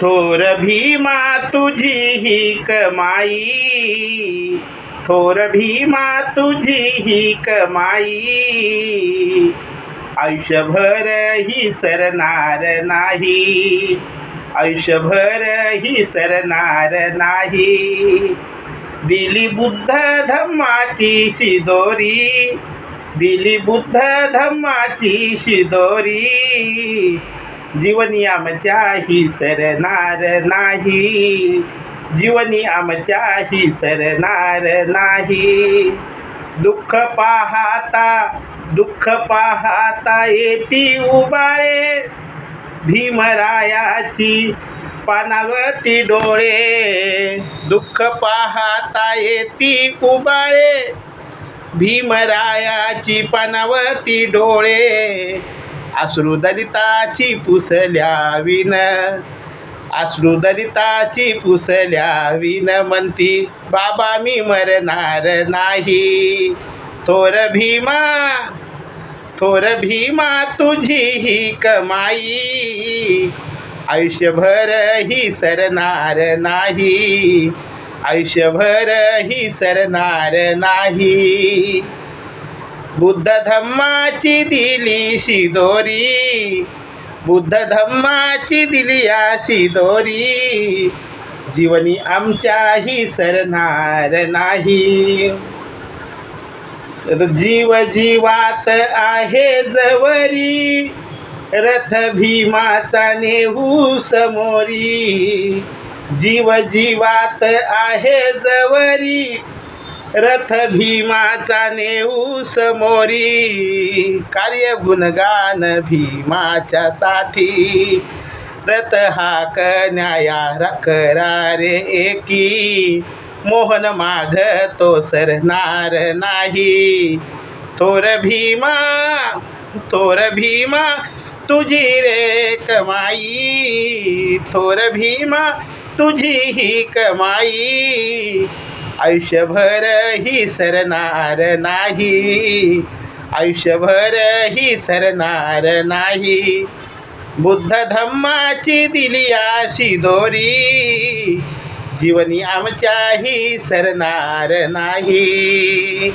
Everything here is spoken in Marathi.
थोर भीमा तुझी ही कमाई, थोर भीमा तुझी ही कमाई, आयुष्यभर ही सरणार नाही, आयुष्यभर ही सरणार नाही. दिली बुद्ध धम्माची शिदोरी, दिली बुद्ध धम्माची शिदोरी, जीवनी आमच्याही सरणार नाही, जीवनी आमच्याही सरणार नाही. दुःख पाहता येती उबाळे, भीमरायाची पानावती डोळे. दुःख पाहता येती उबाळे, भीमरायाची पानावती डोळे. अश्रू दलिताची पुसल्याविन, अश्रू दलिताची पुसल्याविन, म्हणती बाबा मी मरणार नाही. थोर भीमा तुझी ही कमाई, आयुष्यभर ही सरणार नाही, आयुष्यभर ही सरणार नाही. बुद्ध धम्माची दिली शिदोरी, बुद्ध धम्माची दिली शिदोरी, जीवनी आमच्याही सरणार नाही. जीव जीवात आहे जवरी, रथ भीमाचा नेहू समोरी. जीव जीवात आहे जवरी, रथ भीमाचा नेऊ समोरी. कार्य गुणगान भीमाच्या साठी, रथ हाकण्याया करारे एकी. मोहन माग तो सरणार नाही. थोर भीमा तुझी रे कमाई, थोर भीमा तुझी ही कमाई, आयुष्यभर ही सरणार नाही, आयुष्यभर ही सरणार नाही. बुद्ध धम्माची दिली शिदोरी, जीवनी आमच्याही सरणार नाही.